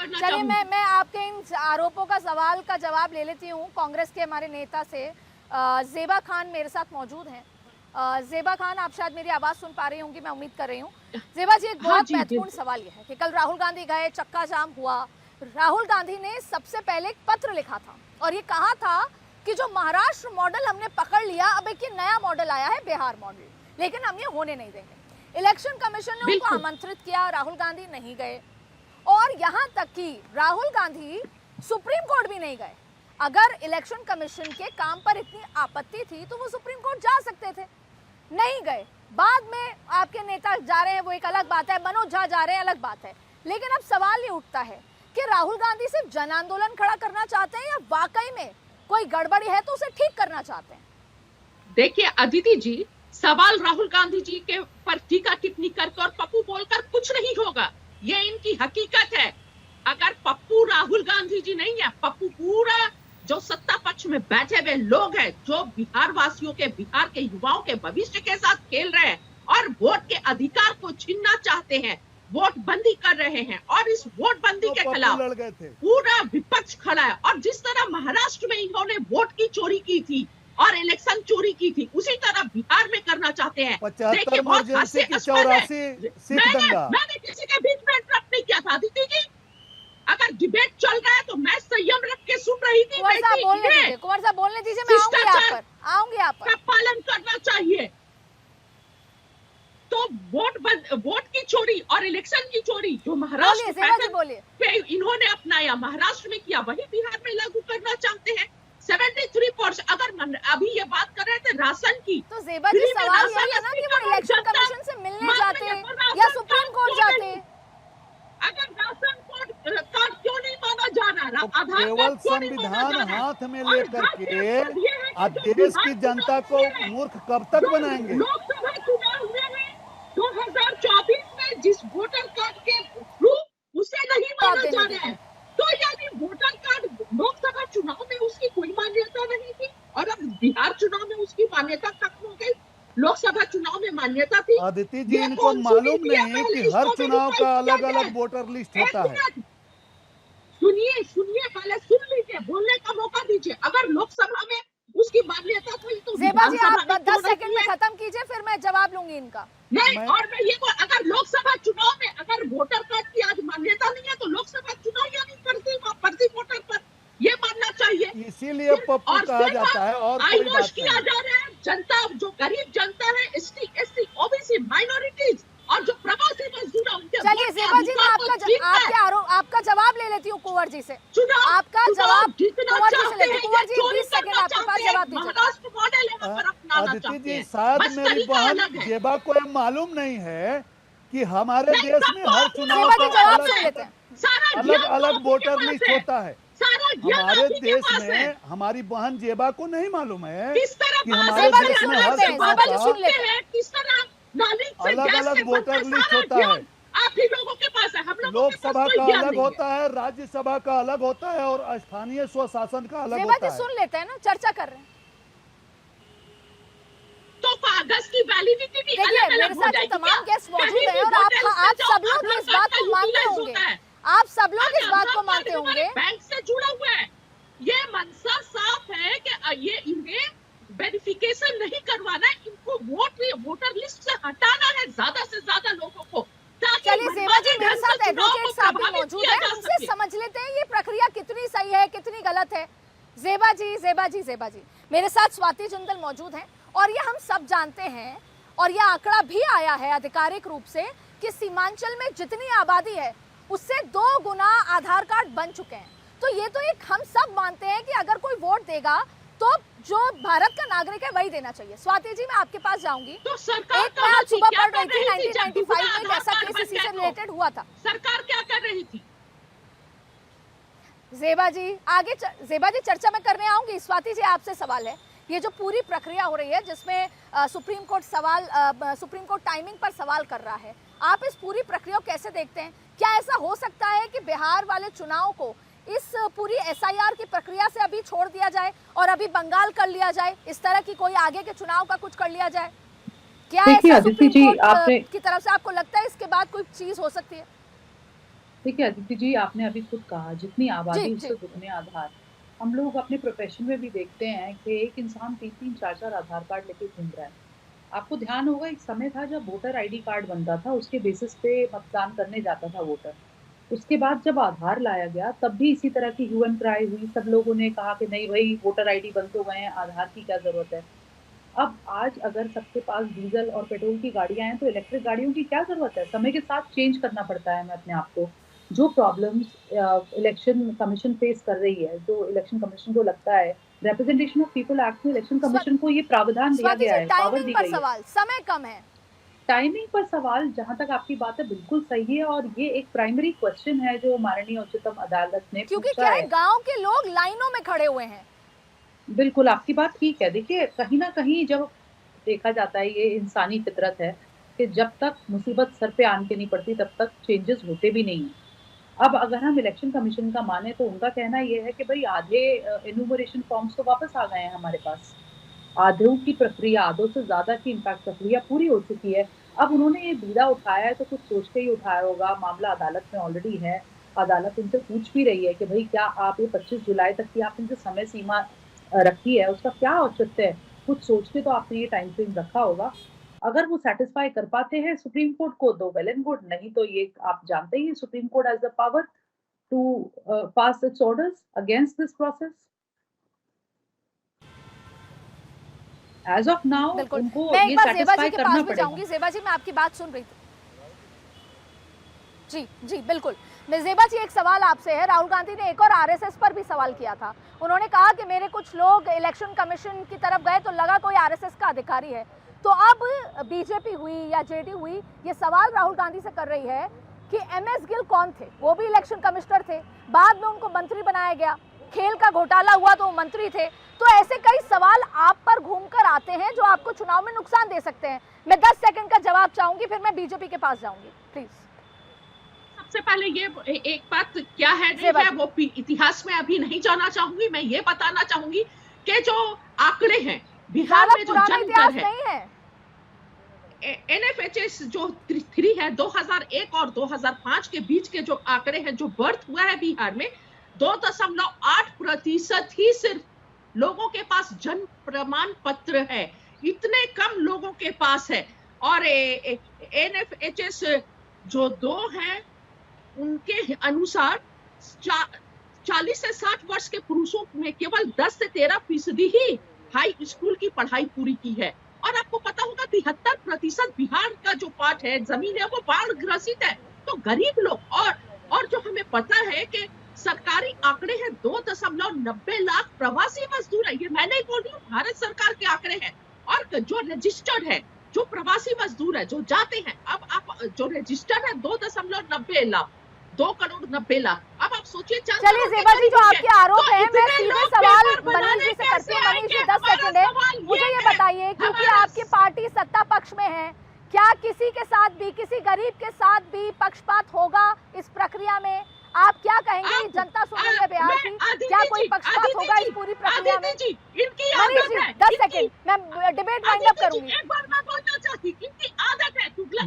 करना चलिए चाहूंगी। मैं आपके इन आरोपों का सवाल का जवाब ले लेती हूँ। कांग्रेस के हमारे नेता से ज़ेबा खान मेरे साथ मौजूद हैं। ज़ेबा खान, आप शायद मेरी आवाज़ सुन पा रही होंगी, मैं उम्मीद कर रही हूँ। ज़ेबा जी, एक हाँ बहुत जी, महत्वपूर्ण बिल्कुल। सवाल यह है कि कल राहुल गांधी गए, चक्का जाम हुआ। राहुल गांधी ने सबसे पहले एक पत्र लिखा था और ये कहा था कि जो महाराष्ट्र मॉडल हमने पकड़ लिया, अब एक ये नया मॉडल आया है बिहार मॉडल, लेकिन हम ये होने नहीं देंगे। इलेक्शन कमीशन ने उनको बिल्कुल आमंत्रित किया, राहुल गांधी नहीं गए और यहां तक कि राहुल गांधी सुप्रीम कोर्ट भी नहीं गए। अगर इलेक्शन कमीशन के काम पर इतनी आपत्ति थी तो वो सुप्रीम कोर्ट जा सकते थे, नहीं गए। बाद में आपके नेता जा रहे हैं, वो एक अलग बात है, मनोज झा जा रहे हैं, अलग बात है। लेकिन अब सवाल ये उठता है कि राहुल गांधी सिर्फ जन आंदोलन खड़ा करना चाहते हैं या वाकई में कोई गड़बड़ी है तो उसे ठीक करना चाहते हैं? देखिए अदिति जी, सवाल राहुल गांधी जी के पर टीका टिप्पणी करके और पप्पू बोलकर कुछ नहीं होगा। ये इनकी हकीकत है। अगर पप्पू राहुल गांधी जी नहीं है, पप्पू पूरा जो सत्ता पक्ष में बैठे हुए लोग हैं, जो बिहार वासियों के, बिहार के युवाओं के भविष्य के साथ खेल रहे हैं और वोट के अधिकार को छीनना चाहते हैं, वोट बंदी कर रहे हैं, और इस वोट बंदी तो के पप्पू खिलाफ लड़ गए थे। पूरा विपक्ष खड़ा है। और जिस तरह महाराष्ट्र में इन्होंने वोट की चोरी की थी और इलेक्शन चोरी की थी, उसी तरह बिहार में करना चाहते हैं। 75 इमरजेंसी की 84 सिख दंगा। मैंने किसी के बीच में इंटरप्ट नहीं किया था अदिति जी। अगर डिबेट चल रहा है तो मैं संयम रख के सुन रही थी। कुंवर साहब बोलने दीजिए, कुंवर साहब बोलने दीजिए, मैं आऊंगी आप पर, आऊंगी आप पर। का पालन करना चाहिए। तो वोट की चोरी और इलेक्शन की चोरी जो महाराष्ट्र पे इन्होंने अपनाया, महाराष्ट्र में किया, वही बिहार में लागू करना चाहते हैं। 73%। अगर अभी ये बात कर रहे थे राशन की, तो ज़ेबा जी सवाल यही है ना कि वो इलेक्शन कमीशन से मिलने जाते या सुप्रीम कोर्ट जाते। अगर राशन कार्ड क्यों नहीं माना जा रहा? तो केवल संविधान हाथ में लेकर के अब देश की जनता को मूर्ख कब तक बनाएंगे? लोकसभा चुनाव हुए हैं 2024 में, जिस वोटर कार्ड के थ्रू उसे नहीं माना जा रहा है, तो यानी वोटर कार्ड लोकसभा चुनाव में उसकी कोई मान्यता नहीं थी और अब बिहार चुनाव में उसकी मान्यता खत्म हो गई। लोकसभा चुनाव में मान्यता थी। अदिति जी, इनको मालूम नहीं कि हर चुनाव का अलग अलग वोटर लिस्ट होता है। सुनिए, पहले सुन लीजिए, बोलने का मौका दीजिए। अगर लोकसभा में उसकी मान्यता थी तो ज़ेबा जी आप 10 सेकंड में खत्म कीजिए, फिर मैं जवाब लूंगी इनका। नहीं, और मैं ये अगर लोकसभा चुनाव में अगर वोटर कार्ड की आज मान्यता नहीं है तो लोकसभा चुनाव यानी फर्जी वोटर पर ये मानना चाहिए। इसीलिए पप्पू कहा जाता है और कोई बात किया जा रहा है। जनता, जो गरीब जनता है, एसटी, एससी, ओबीसी, माइनॉरिटीज और जो प्रवासी मजदूर है, उनके चलिए ज़ेबा जी, मैं आपका जवाब ले लेती हूँ कुंवर जी से। आपका जवाब कुंवर जी से लेती हूँ। कुंवर जी 20 सेकंड आपके पास, जवाब दीजिए। अदिति जी, शायद मेरी बहन ज़ेबा को ये मालूम नहीं है कि हमारे देश में हर चुनाव का अलग अलग वोटर लिस्ट होता है। हमारे देश में हमारी बहन ज़ेबा को नहीं मालूम है कि हमारे देश में हर चुनाव का अलग अलग वोटर लिस्ट होता है। आप ही लोगों के पास है, हम लोगों लोकसभा का अलग होता है, राज्यसभा का अलग होता है और स्थानीय स्वशासन का अलग होता है। सुन लेते हैं ना, चर्चा कर रहे हैं। तो कागज की वैलिडिटी भी देखिए, मेरे साथ तमाम गेस्ट मौजूद हैं और आप सब लोग इस बात को मानते होंगे, आप सब लोग इस बात को मानते होंगे। बैंक से जुड़ा हुआ है, ये मनसा साफ है कि ये इन्हें वेरिफिकेशन नहीं करवाना है, इनको वोटर लिस्ट से हटाना है ज्यादा से ज्यादा लोगों को। चलिए ज़ेबा जी, मेरे साथ एडवोकेट साहब भी मौजूद हैं, उनसे समझ लेते हैं ये प्रक्रिया कितनी सही है, कितनी गलत है। ज़ेबा जी, मेरे साथ स्वाति जिंदल मौजूद हैं और ये हम सब जानते हैं और ये आंकड़ा भी आया है आधिकारिक रूप से कि सीमांचल में जितनी आबादी है उससे 2 गुना आधार कार्ड बन चुके हैं। तो ये तो एक हम सब मानते हैं कि अगर कोई वोट देगा तो जो भारत का नागरिक है वही देना चाहिए। स्वाति जी, मैं आपके पास जाऊंगी। तो सरकार एक मैं आज सुबह पढ़ रही थी 1995 में एक ऐसा केस इसी से रिलेटेड हुआ था। सरकार क्या कर रही थी? ज़ेबा जी चर्चा में करने आऊंगी। स्वाति जी, आपसे सवाल है, ये जो पूरी प्रक्रिया हो रही है जिसमें सुप्रीम कोर्ट टाइमिंग पर सवाल कर रहा है, आप इस पूरी प्रक्रिया को कैसे देखते हैं? क्या ऐसा हो सकता है कि बिहार वाले चुनाव को इस पूरी एसआईआर की प्रक्रिया से अभी छोड़ दिया जाए और अभी बंगाल कर लिया जाए, इस तरह की कोई आगे के चुनाव का कुछ कर लिया जाए? क्या ऐसा सुप्रीम कोर्ट की तरफ से आपको लगता है इसके बाद कोई चीज हो सकती है? देखिए अदिति जी, आपने अभी खुद कहा जितनी आबादी उससे दुगने आधार। हम लोग अपने प्रोफेशन में भी देखते हैं कि एक इंसान 3-3 4-4 आधार कार्ड लेके घूम रहा है। आपको ध्यान होगा एक समय था जब वोटर आईडी कार्ड बनता था, उसके बेसिस पे मतदान करने जाता था वोटर। उसके बाद जब आधार लाया गया तब भी इसी तरह की ह्यू एंड क्राई हुई। सब लोगों ने कहा कि नहीं भई वोटर आईडी बन तो गए हैं, आधार की क्या ज़रूरत है। अब आज अगर सबके पास डीज़ल और पेट्रोल की गाड़ियाँ हैं तो इलेक्ट्रिक गाड़ियों की क्या ज़रूरत है? समय के साथ चेंज करना पड़ता है हमें अपने आप को। जो प्रॉब्लम्स इलेक्शन कमीशन फेस कर रही है, जो इलेक्शन कमीशन को लगता है, रिप्रेजेंटेशन ऑफ पीपल एक्ट में इलेक्शन कमीशन को ये प्रावधान दिया गया है, पावर दी गई है। सवाल समय कम है। टाइमिंग पर सवाल, जहाँ तक आपकी बात है बिल्कुल सही है और ये एक प्राइमरी क्वेश्चन है जो माननीय उच्चतम अदालत ने क्योंकि क्या है, गाँव के लोग लाइनों में खड़े हुए हैं। बिल्कुल, आपकी बात ठीक है। देखिए, कहीं न कहीं जब देखा जाता है, ये इंसानी फितरत है कि जब तक मुसीबत सर पे आन के नहीं पड़ती, तब तक चेंजेस होते भी नहीं हैं। अब अगर हम इलेक्शन कमीशन का माने तो उनका कहना ये है कि भई आधे एन्यूमरेशन फॉर्म्स तो वापस आ गए हैं हमारे पास। आधों की प्रक्रिया, आधों से ज़्यादा की इनफैक्ट प्रक्रिया पूरी हो चुकी है। अब उन्होंने ये बीड़ा उठाया है तो कुछ सोच के ही उठाया होगा, मामला अदालत में ऑलरेडी है। अदालत उनसे पूछ भी रही है कि भई क्या आप ये 25 जुलाई तक की आपने जो समय सीमा रखी है, उसका क्या औचित्य है? कुछ सोच के तो आपने ये टाइम फ्रेम रखा होगा। अगर वो सैटिस्फाई कर पाते हैं सुप्रीम कोर्ट को तो वेल एंड गुड, नहीं तो ये आप जानते ही Supreme Court has the power to pass its orders against this process. As of now उनको ये सैटिस्फाई करना पड़ेगा। ज़ेबा जी, मैं आपकी बात सुन रही थी। जी बिल्कुल। ज़ेबा जी, एक सवाल आपसे है। राहुल गांधी ने एक और आरएसएस पर भी सवाल किया था। उन्होंने कहा कि मेरे कुछ लोग इलेक्शन कमीशन की तरफ गए तो लगा कोई आरएसएस का अधिकारी है। तो अब बीजेपी हुई या जेडीयू हुई, ये सवाल राहुल गांधी से कर रही है कि एमएस गिल कौन थे? वो भी इलेक्शन कमिश्नर थे, बाद में उनको मंत्री बनाया गया, खेल का घोटाला हुआ तो वो मंत्री थे। तो ऐसे कई सवाल आप पर घूम कर आते हैं जो आपको चुनाव में नुकसान दे सकते हैं। मैं 10 सेकंड का जवाब चाहूंगी, फिर मैं बीजेपी के पास जाऊंगी, प्लीज। सबसे पहले ये एक बात क्या है नहीं है वो इतिहास में अभी नहीं जाना चाहूंगी। मैं ये बताना चाहूंगी कि जो आंकड़े हैं बिहार में, जो जन्म है NFHS जो 3 है, 2001 और 2005 के बीच के जो आंकड़े हैं, जो बर्थ हुआ है बिहार में, 2.8% ही सिर्फ लोगों के पास जन्म प्रमाण पत्र है। इतने कम लोगों के पास है। और NFHS जो 2 है उनके अनुसार 40 से 60 वर्ष के पुरुषों में केवल 10 से 13% ही हाई स्कूल की पढ़ाई पूरी की है। और आपको पता होगा 73% बिहार का जो पार्ट है, जमीन है, वो बाढ़ ग्रसित है। तो गरीब लोग और जो हमें पता है कि सरकारी आंकड़े हैं 2.90 लाख प्रवासी मजदूर है। ये मैं नहीं बोल रही हूँ, भारत सरकार के आंकड़े हैं। और जो रजिस्टर्ड है, जो प्रवासी मजदूर है, जो जाते हैं, अब आप जो रजिस्टर्ड है 2.90 लाख, 2.90 लाख। अब आप सोचिए। चलिए ज़ेबा जी, जो आपके आरोप है, मैं सीधे सवाल मनीष जी से करती हूँ। मनीष जी, 10 सेकंड है, मुझे ये बताइए, क्योंकि आपकी पार्टी सत्ता पक्ष में है, क्या किसी के साथ भी, किसी गरीब के साथ भी पक्षपात होगा इस प्रक्रिया में? आप क्या कहेंगे? जनता सुन रही है बिहार की, क्या कोई पक्षपात होगा इस पूरी प्रक्रिया में? मनीष जी, 10 सेकंड, मैं डिबेट वाइंड अप करूंगी।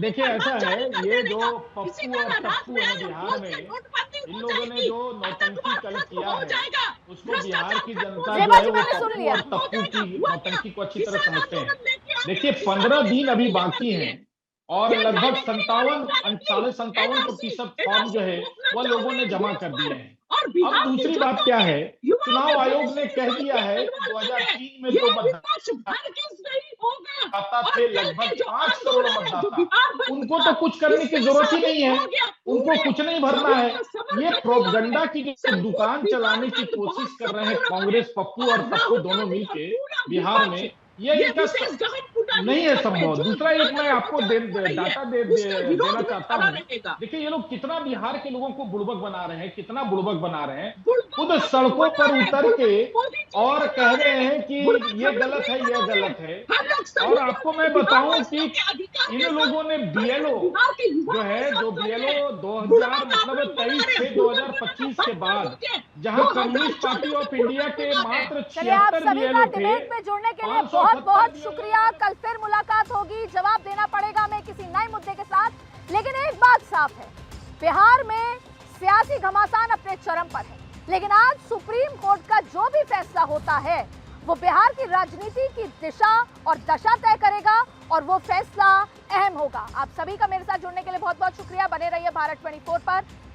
देखिए ऐसा है, ये जो पप्पू और टप्पू है बिहार में, इन लोगों ने जो नौटंकी कल किया है उसको बिहार की जनता जो है वो पप्पू और टप्पू की नौटंकी को अच्छी तरह समझते हैं। देखिए 15 दिन अभी बाकी हैं और लगभग 57% फॉर्म जो है वह लोगों ने जमा कर दिए हैं। अब दूसरी बात क्या है, चुनाव आयोग ने कह दिया है 2003 में जो मतदाता थे लगभग 5 करोड़ मतदाता, उनको तो कुछ करने की जरूरत ही नहीं है, उनको कुछ नहीं भरना है। ये प्रोपगंडा की जो दुकान चलाने की कोशिश कर रहे हैं कांग्रेस, पप्पू और टप्पू दोनों मिलके बिहार में, ये इनका नहीं है संभव। दूसरा एक मैं आपको डाटा देना चाहता हूँ। देखिए ये लोग कितना बिहार के लोगों को बुड़बक बना रहे हैं, कितना बुड़बक बना रहे हैं। खुद सड़कों पर उतर के और कह रहे हैं कि ये गलत है, ये गलत है। और आपको मैं बताऊं कि इन लोगों ने BLO जो है, जो BLO 2023 से 2025 के बाद, जहां कम्युनिस्ट पार्टी ऑफ इंडिया के मात्र 76 BLO थे। जुड़ने के लिए बहुत बहुत शुक्रिया। कल फिर मुलाकात होगी, जवाब देना पड़ेगा मैं किसी नए मुद्दे के साथ। लेकिन एक बात साफ है, बिहार में सियासी घमासान अपने चरम पर है, लेकिन आज सुप्रीम कोर्ट का जो भी फैसला होता है वो बिहार की राजनीति की दिशा और दशा तय करेगा और वो फैसला अहम होगा। आप सभी का मेरे साथ जुड़ने के लिए बहुत बहुत शुक्रिया। बने रहिए भारत 24 पर।